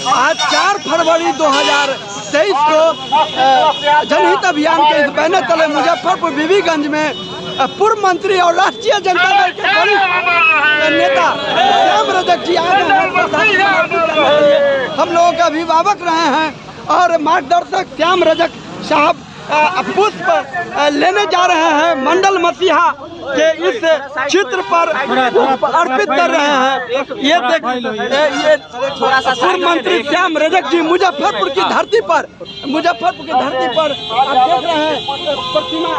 आज 4 फरवरी 2023 को जनहित अभियान के इस बैनर तले मुजफ्फरपुर बीबीगंज में पूर्व मंत्री और राष्ट्रीय जनता दल के वरिष्ठ नेता श्याम रजक जी हम लोगों के अभिभावक रहे हैं और मार्गदर्शक श्याम रजक साहब पुष्प लेने जा रहे हैं। मंडल मसीहा के इस चित्र पर अर्पित कर रहे हैं। ये पूर्व मंत्री श्याम रजक जी मुजफ्फरपुर की धरती पर आप देख रहे हैं प्रतिमा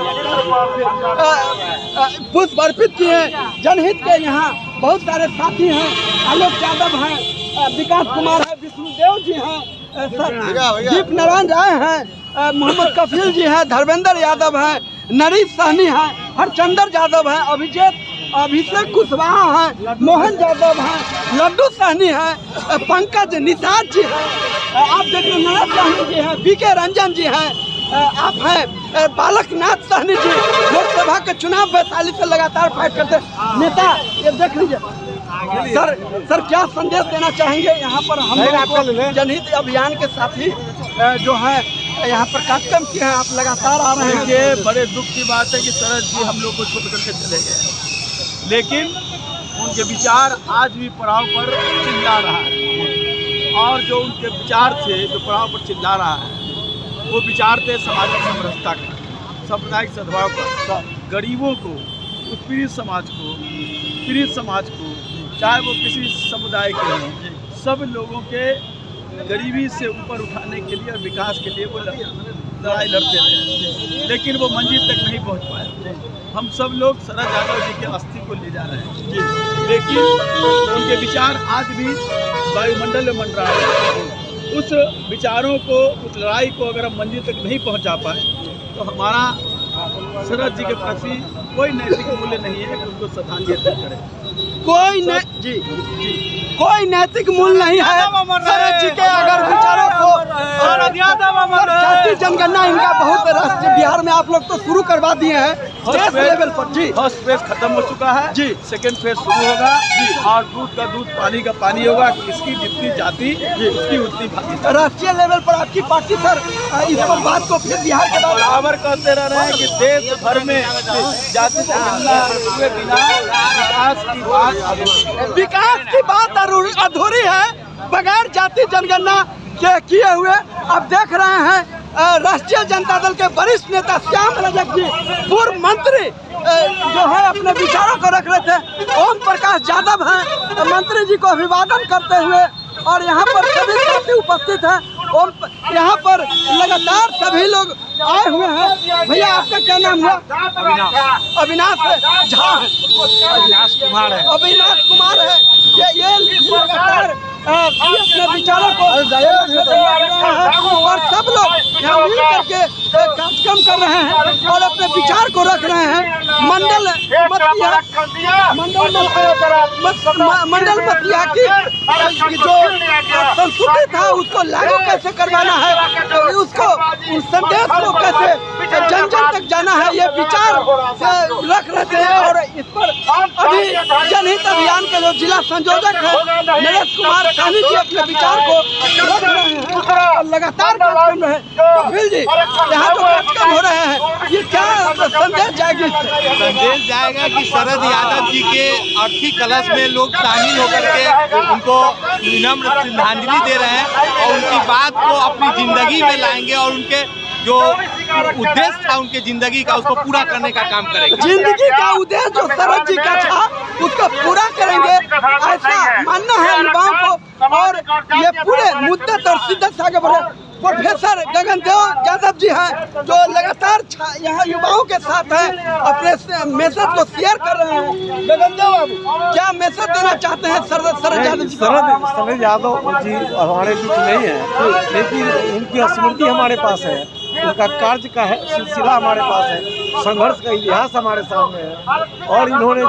पुष्प अर्पित किए। जनहित के यहाँ बहुत सारे साथी हैं, आलोक यादव हैं, विकास कुमार है, विष्णुदेव जी हैं, दीप नारायण राय हैं, मोहम्मद कफील जी हैं, धर्मेंद्र यादव हैं, नरेश सहनी हैं, हरचंदर यादव हैं, अभिषेक कुशवाहा हैं, मोहन यादव हैं, लड्डू सहनी हैं, पंकज निषाद जी हैं, आप देख रहे नरेश सहनी जी हैं, बीके रंजन जी हैं, आप हैं बालकनाथ सहनी जी, लोकसभा के चुनाव वैशाली से लगातार फाइट करते नेता। ये देख लीजिए सर क्या संदेश देना चाहेंगे यहाँ पर हम जनहित अभियान के साथी जो है यहाँ पर कार्यक्रम किए हैं, आप लगातार आ रहे हैं। ये बड़े दुख की बात है कि शरद जी हम लोग को छोड़ करके चले गए, लेकिन उनके विचार आज भी पड़ाव पर चिल्ला रहा है और जो उनके विचार थे जो पड़ाव पर चिल्ला रहा है वो विचार थे सामाजिक समरसता का, सामुदायिक सद्भाव का, गरीबों को, उत्पीड़ित समाज को, चाहे वो किसी समुदाय के हों, सब लोगों के गरीबी से ऊपर उठाने के लिए और विकास के लिए वो लड़ाई लड़ते रहे, लेकिन वो मंजिल तक नहीं पहुंच पाए। हम सब लोग शरद यादव जी के अस्थि को ले जा रहे हैं, लेकिन उनके विचार आज भी वायुमंडल में मंडरा रहे हैं। उस विचारों को, उस लड़ाई को अगर हम मंजिल तक नहीं पहुंचा पाए तो हमारा शरद जी के प्रति कोई नैतिक मूल्य नहीं है कि उनको श्रद्धांजलि करें। कोई नैतिक मूल्य नहीं है शरद जी के अगर विचारों को। जाति जनगणना इनका बहुत राष्ट्रीय बिहार में आप लोग तो शुरू करवा दिए हैं स्टेट लेवल पर जी। फर्स्ट फेज खत्म हो चुका है जी, सेकंड फेज शुरू होगा जी, और दूध का दूध, पानी का पानी होगा। इसकी जितनी जाति उसकी उतनी भागीदारी। राष्ट्रीय लेवल पर आपकी पार्टी सर इस पर बात को फिर बिहार के बराबर कहते रह रहे हैं कि देश भर में जाति जनगणना हुए बिना विकास की बात अधूरी है, बगैर जाति जनगणना के किए हुए। अब देख रहे हैं राष्ट्रीय जनता दल के वरिष्ठ नेता श्याम रजक जी पूर्व मंत्री जो है अपने विचारों को रख रहे थे। ओम प्रकाश यादव हैं मंत्री जी को अभिवादन करते हुए और यहाँ पर सभी साथी उपस्थित हैं। यहाँ पर लगातार सभी लोग आए हुए हैं। भैया आपका क्या नाम हुआ? अविनाश झा है, अविनाश कुमार है। ये लगातार अपने विचारों को और सब लोग यहाँ मिल करके कार्यक्रम कर रहे हैं और अपने विचार को रख रहे हैं। मंडल मसीहा की जो संस्कृति था उसको लागू कैसे करवाना है, उसको उस संदेश को कैसे जन जन तक जाना है, ये विचार रख रहे थे। और इस पर अभी जनहित अभियान के जो जिला संयोजक है नरेश कुमार सहनी जी अपने विचार को रख रहे हैं और लगातार कार्यक्रम रहे। कपिल जी यहाँ तो कार्यक्रम हो रहे हैं, ये क्या संदेश जाएगी? संदेश जाएगा कि शरद यादव जी के अर्थी कलश में लोग शामिल होकर के उनको विनम्र श्रद्धांजलि दे रहे हैं और उनकी बात को अपनी जिंदगी में लाएंगे और उनके जो उद्देश्य था उनके जिंदगी का उसको पूरा करने का काम करेंगे। जिंदगी का उद्देश्य जो शरद जी का था उसको पूरा करेंगे, ऐसा मानना है युवाओं को। और ये पूरे मुद्दत और शिद्दत से आगे बढ़े। प्रोफेसर गगनदेव यादव जी हैं जो लगातार यहाँ युवाओं के साथ हैं, अपने मैसेज को शेयर कर रहे हैं। गगनदेव बाबू क्या मैसेज देना चाहते हैं शरद यादव जी? शरद यादव जी हमारे बीच नहीं है, लेकिन उनकी स्मृति हमारे पास है, उनका कार्य का सिलसिला हमारे पास है, संघर्ष का इतिहास हमारे सामने है और इन्होंने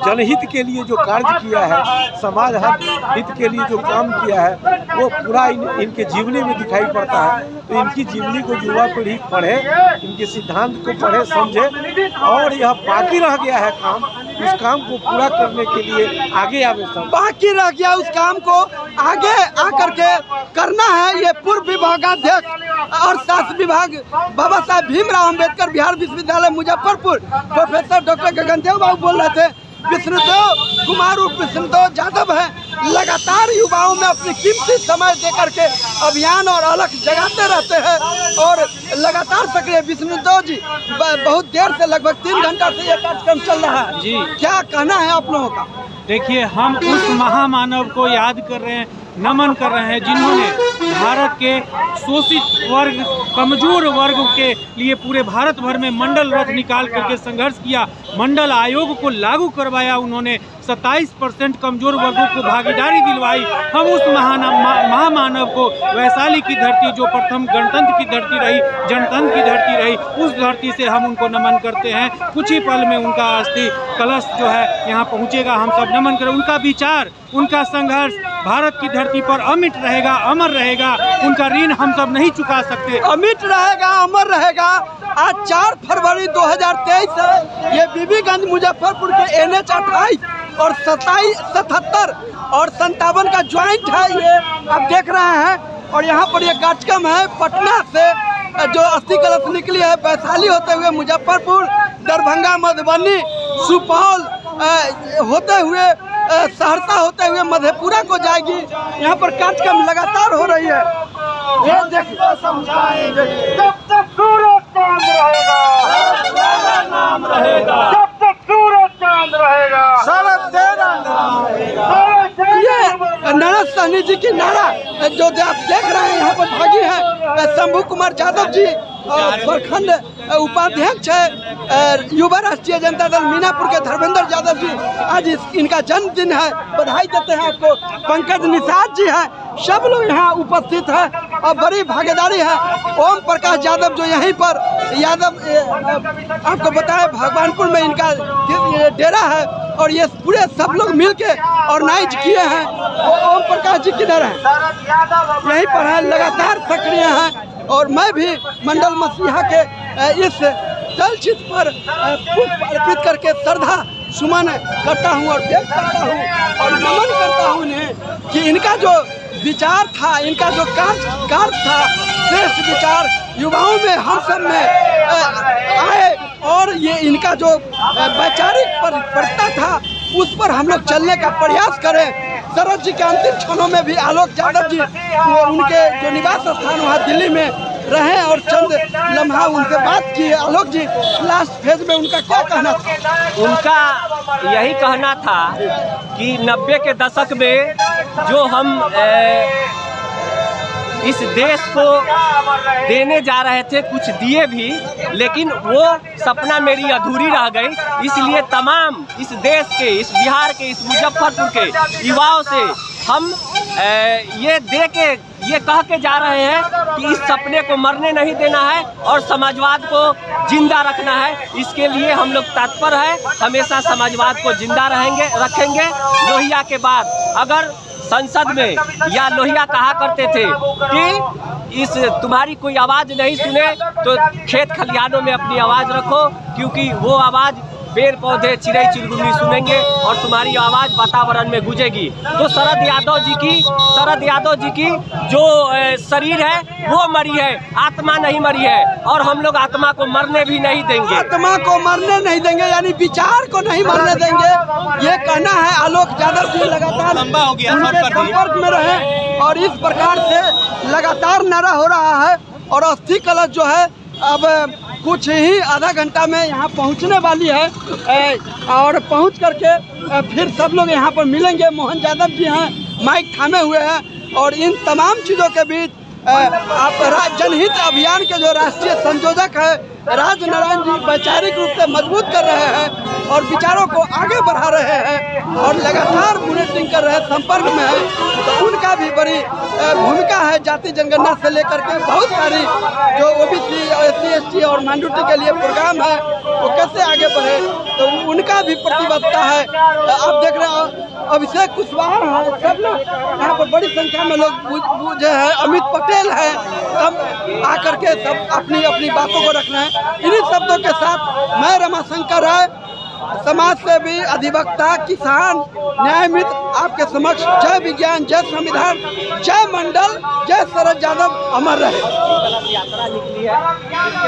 जनहित के लिए जो कार्य किया है, समाज हित के लिए जो काम किया है वो पूरा इनके जीवनी में दिखाई पड़ता है। तो इनकी जीवनी को युवा पीढ़ी पढ़े, इनके सिद्धांत को पढ़े समझे और यह बाकी रह गया है काम उस काम को पूरा करने के लिए आगे आवे सब। बाकी रह गया उस काम को आगे आकर के करना है। ये पूर्व विभागाध्यक्ष और शास्त्र विभाग बाबा साहेब भीमराव अम्बेडकर बिहार विश्वविद्यालय मुजफ्फरपुर प्रोफेसर डॉक्टर गगनदेव बाबू बोल रहे थे। विष्णुदेव कुमार उर्फ विष्णुदेव यादव है, लगातार युवाओं में अपनी कीमती समय दे करके अभियान और अलग जगाते रहते हैं और लगातार सक्रिय। विष्णुदेव जी बहुत देर से लगभग 3 घंटा से ये कार्यक्रम चल रहा है जी, क्या कहना है आप लोगों का? देखिए, हम उस महामानव को याद कर रहे हैं, नमन कर रहे हैं जिन्होंने भारत के शोषित वर्ग, कमजोर वर्ग के लिए पूरे भारत भर में मंडल रथ निकाल करके संघर्ष किया, मंडल आयोग को लागू करवाया, उन्होंने 27% कमजोर वर्गों को भागीदारी दिलवाई। हम उस महामानव को वैशाली की धरती, जो प्रथम गणतंत्र की धरती रही, जनतंत्र की धरती रही, उस धरती से हम उनको नमन करते हैं। कुछ ही पल में उनका अस्थि कलश जो है यहाँ पहुँचेगा, हम सब नमन करें। उनका विचार, उनका संघर्ष भारत की धरती पर अमिट रहेगा, अमर रहेगा, उनका ऋण हम सब नहीं चुका सकते। अमिट रहेगा, अमर रहेगा। आज 4 फरवरी 2023 है। ये बीबीगंज मुजफ्फरपुर के NH 28 और 77 और 57 का ज्वाइंट है, ये आप देख रहे हैं। और यहाँ पर ये कार्यक्रम है पटना से जो अस्थि कलश निकली है, वैशाली होते हुए मुजफ्फरपुर, दरभंगा, मधुबनी, सुपौल होते हुए सहरसा होते हुए मधेपुरा को जाएगी। यहाँ पर कार्यक्रम लगातार हो रही है। ये देखिए, समझाएंगे जब तक सूरज चांद रहेगा, नाम रहेगा, जब तक सूरज चांद रहेगा, शरद तेरा नाम रहेगा। ये नारा सहनी जी की नारा जो आप देख रहे हैं यहाँ पर भागी है शंभू कुमार यादव जी, प्रखंड उपाध्यक्ष है युवा राष्ट्रीय जनता दल मीनापुर के धर्मेंद्र यादव जी। आज इनका जन्मदिन है, बधाई देते हैं आपको। पंकज निषाद जी हैं, सब लोग यहाँ उपस्थित है और बड़ी भागीदारी है। ओम प्रकाश यादव जो यहीं पर आपको बताया भगवानपुर में इनका डेरा है और ये पूरे सब लोग मिलके ऑर्गेनाइज किए हैं। ओम प्रकाश जी किधर हैं? यहीं पर है, लगातार सक्रिय हैं। और मैं भी मंडल मसीहा के इस तलचित्र पर पुष्प अर्पित करके श्रद्धा सुमन करता हूँ और व्यक्त करता हूँ और नमन करता हूँ इन्हें कि इनका जो विचार था, इनका जो कार्य था, श्रेष्ठ विचार युवाओं में, हम सब में आए और ये इनका जो वैचारिक परिपक्वता था उस पर हम लोग चलने का प्रयास करें। शरद जी के अंतिम क्षणों में भी आलोक यादव जी उनके जो निवास स्थान वहाँ दिल्ली में रहे और चंद लम्हा उनसे बात की। आलोक जी, लास्ट फेज में उनका क्या कहना था? उनका यही कहना था कि 90 के दशक में जो हम इस देश को देने जा रहे थे, कुछ दिए भी, लेकिन वो सपना मेरी अधूरी रह गई। इसलिए तमाम इस देश के, इस बिहार के, इस मुजफ्फरपुर के युवाओं से हम ये कह के जा रहे हैं कि इस सपने को मरने नहीं देना है और समाजवाद को जिंदा रखना है। इसके लिए हम लोग तत्पर हैं, हमेशा समाजवाद को जिंदा रखेंगे। लोहिया के बाद अगर संसद में या लोहिया कहा करते थे कि इस तुम्हारी कोई आवाज़ नहीं सुने तो खेत खलिहानों में अपनी आवाज़ रखो, क्योंकि वो आवाज़ पेड़ पौधे, चिड़ै चिरगुनी सुनेंगे और तुम्हारी आवाज़ वातावरण में गूंजेगी। तो शरद यादव जी की जो शरीर है वो मरी है, आत्मा नहीं मरी है और हम लोग आत्मा को मरने भी नहीं देंगे। आत्मा को मरने नहीं देंगे यानी विचार को नहीं मरने देंगे, ये कहना है। आलोक यादव जी लगातार उनके संपर्क में रहे और इस प्रकार से लगातार नारा हो रहा है। और अस्थि कलश जो है अब कुछ ही आधा घंटा में यहाँ पहुँचने वाली है और पहुँच करके फिर सब लोग यहाँ पर मिलेंगे। मोहन यादव जी हैं, माइक थामे हुए हैं और इन तमाम चीज़ों के बीच आप जनहित अभियान के जो राष्ट्रीय संयोजक है राज नारायण जी वैचारिक रूप से मजबूत कर रहे हैं और विचारों को आगे बढ़ा रहे हैं और लगातार मॉनिटरिंग कर रहे हैं, संपर्क में है। तो उनका भी बड़ी भूमिका है। जाति जनगणना से लेकर के बहुत सारी जो OBC, SC, ST और माइनॉरिटी के लिए प्रोग्राम है वो कैसे आगे बढ़े, तो उनका भी प्रतिबद्धता है। आप देख रहे हैं अभिषेक कुशवाहा है, सब लोग यहाँ पर बड़ी संख्या में लोग जो है, अमित पटेल है, सब आकर के सब अपनी अपनी बातों को रख रहे हैं। इन्हीं शब्दों के साथ मैं रमाशंकर राय समाज सेवी, अधिवक्ता, किसान, न्याय मित्र आपके समक्ष जय विज्ञान, जय संविधान, जय मंडल, जय शरद यादव अमर रहे। यात्रा निकली है।